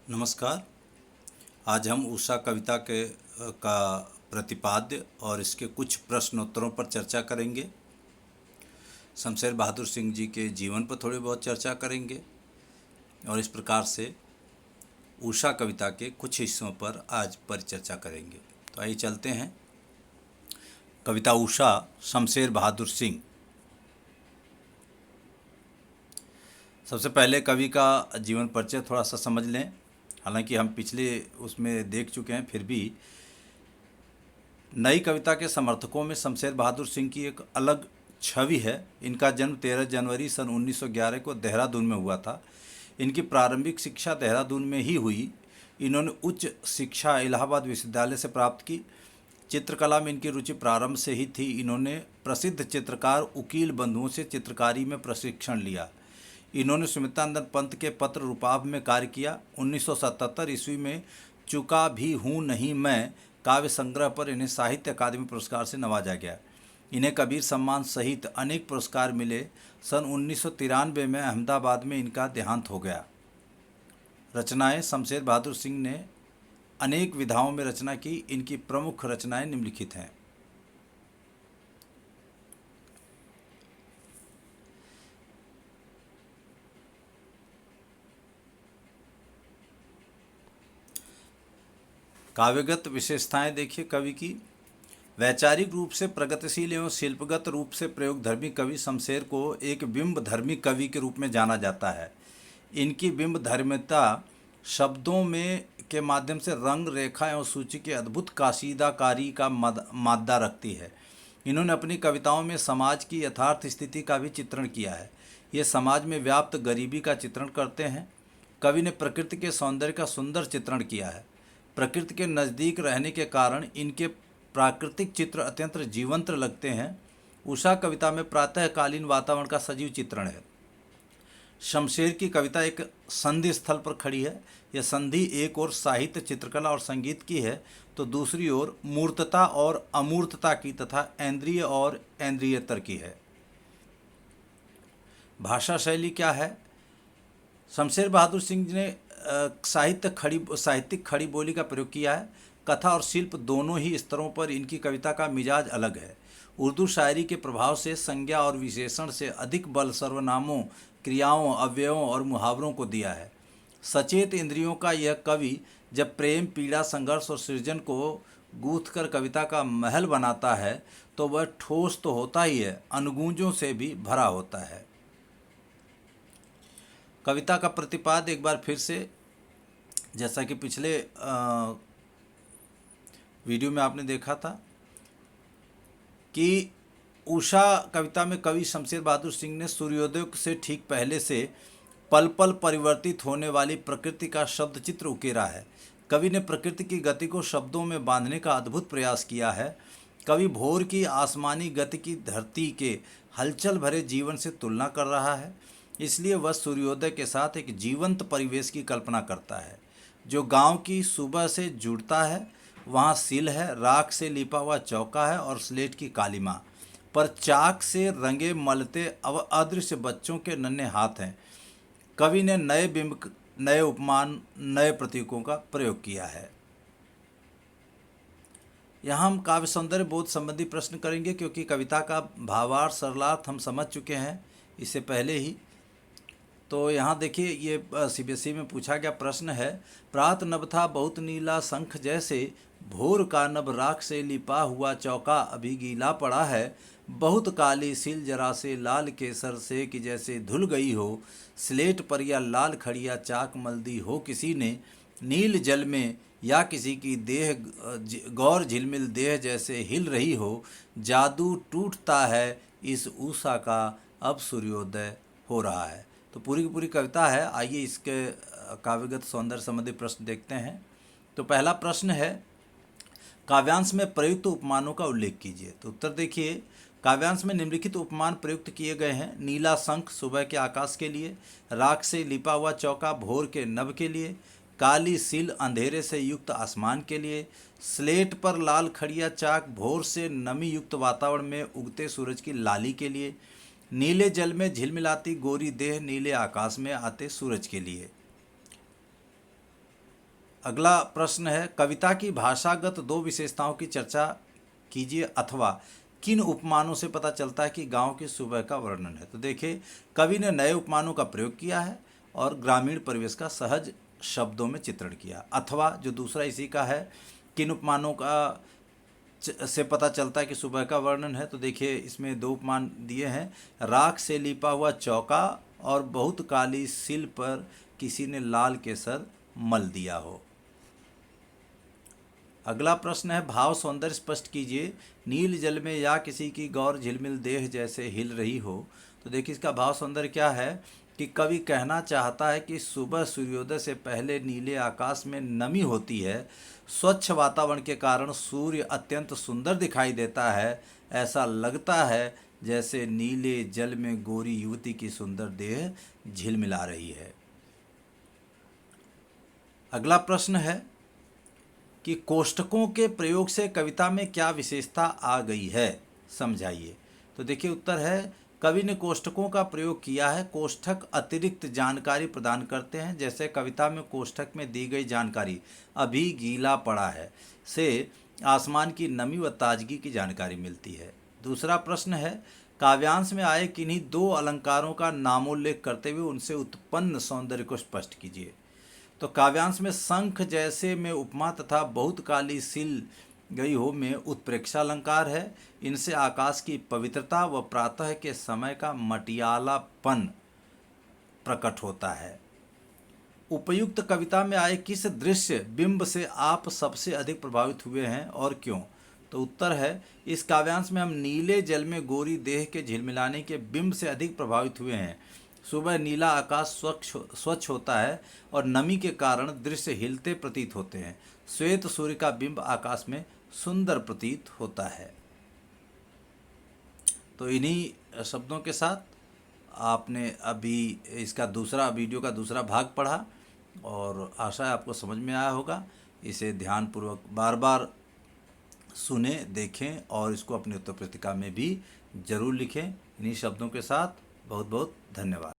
नमस्कार। आज हम उषा कविता का प्रतिपाद्य और इसके कुछ प्रश्नोत्तरों पर चर्चा करेंगे। शमशेर बहादुर सिंह जी के जीवन पर थोड़ी बहुत चर्चा करेंगे और इस प्रकार से उषा कविता के कुछ हिस्सों पर आज परिचर्चा करेंगे। तो आइए चलते हैं। कविता उषा, शमशेर बहादुर सिंह। सबसे पहले कवि का जीवन परिचय थोड़ा सा समझ लें। हालांकि हम पिछले उसमें देख चुके हैं, फिर भी नई कविता के समर्थकों में शमशेर बहादुर सिंह की एक अलग छवि है। इनका जन्म 13 जनवरी सन 1911 को देहरादून में हुआ था। इनकी प्रारंभिक शिक्षा देहरादून में ही हुई। इन्होंने उच्च शिक्षा इलाहाबाद विश्वविद्यालय से प्राप्त की। चित्रकला में इनकी रुचि प्रारंभ से ही थी। इन्होंने प्रसिद्ध चित्रकार उकील बंधुओं से चित्रकारी में प्रशिक्षण लिया। इन्होंने सुमित्रानंद पंत के पत्र रूपाभ में कार्य किया। 1977 ईस्वी में चुका भी हूँ नहीं मैं काव्य संग्रह पर इन्हें साहित्य अकादमी पुरस्कार से नवाजा गया। इन्हें कबीर सम्मान सहित अनेक पुरस्कार मिले। सन 1993 में अहमदाबाद में इनका देहांत हो गया। रचनाएं। शमशेर बहादुर सिंह ने अनेक विधाओं में रचना की। इनकी प्रमुख रचनाएं निम्नलिखित हैं। काव्यगत विशेषताएं देखिए कवि की। वैचारिक रूप से प्रगतिशील एवं शिल्पगत रूप से प्रयोगधर्मी कवि शमशेर को एक बिंबधर्मी कवि के रूप में जाना जाता है। इनकी बिंबधर्मिता शब्दों में के माध्यम से रंग, रेखा एवं सूची के अद्भुत काशीदाकारी का मादा रखती है। इन्होंने अपनी कविताओं में समाज की यथार्थ स्थिति का भी चित्रण किया है। ये समाज में व्याप्त गरीबी का चित्रण करते हैं। कवि ने प्रकृति के सौंदर्य का सुंदर चित्रण किया है। प्रकृति के नज़दीक रहने के कारण इनके प्राकृतिक चित्र अत्यंत जीवंत लगते हैं। उषा कविता में प्रातःकालीन वातावरण का सजीव चित्रण है। शमशेर की कविता एक संधि स्थल पर खड़ी है। यह संधि एक ओर साहित्य, चित्रकला और संगीत की है, तो दूसरी ओर मूर्तता और अमूर्तता की तथा इंद्रिय और इंद्रियतर की है। भाषा शैली क्या है? शमशेर बहादुर सिंह ने साहित्यिक खड़ी बोली का प्रयोग किया है। कथा और शिल्प दोनों ही स्तरों पर इनकी कविता का मिजाज अलग है। उर्दू शायरी के प्रभाव से संज्ञा और विशेषण से अधिक बल सर्वनामों, क्रियाओं, अव्ययों और मुहावरों को दिया है। सचेत इंद्रियों का यह कवि जब प्रेम, पीड़ा, संघर्ष और सृजन को गूंथ कर कविता का महल बनाता है तो वह ठोस तो होता ही है, अनुगूंजों से भी भरा होता है। कविता का प्रतिपाद एक बार फिर से, जैसा कि पिछले वीडियो में आपने देखा था कि उषा कविता में कवि शमशेर बहादुर सिंह ने सूर्योदय से ठीक पहले से पल पल परिवर्तित होने वाली प्रकृति का शब्द चित्र उकेरा है। कवि ने प्रकृति की गति को शब्दों में बांधने का अद्भुत प्रयास किया है। कवि भोर की आसमानी गति की धरती के हलचल भरे जीवन से तुलना कर रहा है। इसलिए वह सूर्योदय के साथ एक जीवंत परिवेश की कल्पना करता है जो गांव की सुबह से जुड़ता है। वहाँ सिल है, राख से लिपा हुआ चौका है और स्लेट की कालीमा पर चाक से रंगे मलते अदृश्य बच्चों के नन्हे हाथ हैं। कवि ने नए बिंब, नए उपमान, नए प्रतीकों का प्रयोग किया है। यहाँ हम काव्य सौंदर्य बोध संबंधी प्रश्न करेंगे, क्योंकि कविता का भावार्थ सरलार्थ हम समझ चुके हैं इससे पहले ही। तो यहाँ देखिए, ये सीबीएसई में पूछा गया प्रश्न है। प्रात नभ था बहुत नीला शंख जैसे, भोर का नभ राख से लिपा हुआ चौका अभी गीला पड़ा है। बहुत काली सिल जरा से लाल केसर से कि जैसे धुल गई हो, स्लेट पर या लाल खड़िया चाक मल दी हो किसी ने। नील जल में या किसी की देह गौर झिलमिल देह जैसे हिल रही हो, जादू टूटता है इस उषा का अब सूर्योदय हो रहा है। तो पूरी की पूरी कविता है। आइए इसके काव्यगत सौंदर्य संबंधी प्रश्न देखते हैं। तो पहला प्रश्न है, काव्यांश में प्रयुक्त उपमानों का उल्लेख कीजिए। तो उत्तर देखिए, काव्यांश में निम्नलिखित उपमान प्रयुक्त किए गए हैं। नीला शंख सुबह के आकाश के लिए, राख से लिपा हुआ चौका भोर के नभ के लिए, काली सिल अंधेरे से युक्त आसमान के लिए, स्लेट पर लाल खड़िया चाक भोर से नमी युक्त वातावरण में उगते सूरज की लाली के लिए, नीले जल में झिलमिलाती गोरी देह नीले आकाश में आते सूरज के लिए। अगला प्रश्न है, कविता की भाषागत दो विशेषताओं की चर्चा कीजिए, अथवा किन उपमानों से पता चलता है कि गांव की सुबह का वर्णन है। तो देखिए, कवि ने नए उपमानों का प्रयोग किया है और ग्रामीण परिवेश का सहज शब्दों में चित्रण किया। अथवा जो दूसरा इसी का है, किन उपमानों का से पता चलता है कि सुबह का वर्णन है। तो देखिए, इसमें दो उपमान दिए हैं, राख से लिपा हुआ चौका और बहुत काली सिल पर किसी ने लाल केसर मल दिया हो। अगला प्रश्न है, भाव सौंदर्य स्पष्ट कीजिए, नील जल में या किसी की गौर झिलमिल देह जैसे हिल रही हो। तो देखिए, इसका भाव सौंदर्य क्या है कि कवि कहना चाहता है कि सुबह सूर्योदय से पहले नीले आकाश में नमी होती है, स्वच्छ वातावरण के कारण सूर्य अत्यंत सुंदर दिखाई देता है, ऐसा लगता है जैसे नीले जल में गोरी युवती की सुंदर देह झिलमिला रही है। अगला प्रश्न है कि कोष्ठकों के प्रयोग से कविता में क्या विशेषता आ गई है, समझाइए। तो देखिए, उत्तर है, कवि ने कोष्ठकों का प्रयोग किया है। कोष्ठक अतिरिक्त जानकारी प्रदान करते हैं। जैसे कविता में कोष्ठक में दी गई जानकारी अभी गीला पड़ा है से आसमान की नमी व ताजगी की जानकारी मिलती है। दूसरा प्रश्न है, काव्यांश में आए किन्हीं दो अलंकारों का नामोल्लेख करते हुए उनसे उत्पन्न सौंदर्य को स्पष्ट कीजिए। तो काव्यांश में शंख जैसे में उपमा तथा बहुत काली सिल गई हो में उत्प्रेक्षा अलंकार है। इनसे आकाश की पवित्रता व प्रातः के समय का मटियालापन प्रकट होता है। उपयुक्त कविता में आए किस दृश्य बिंब से आप सबसे अधिक प्रभावित हुए हैं और क्यों। तो उत्तर है, इस काव्यांश में हम नीले जल में गोरी देह के झिलमिलाने के बिंब से अधिक प्रभावित हुए हैं। सुबह नीला आकाश स्वच्छ होता है और नमी के कारण दृश्य हिलते प्रतीत होते हैं। श्वेत सूर्य का बिंब आकाश में सुंदर प्रतीत होता है। तो इन्हीं शब्दों के साथ आपने अभी इसका दूसरा वीडियो का दूसरा भाग पढ़ा और आशा है आपको समझ में आया होगा। इसे ध्यानपूर्वक बार बार सुने, देखें और इसको अपनी उत्तर पुस्तिका में भी जरूर लिखें। इन्हीं शब्दों के साथ बहुत बहुत धन्यवाद।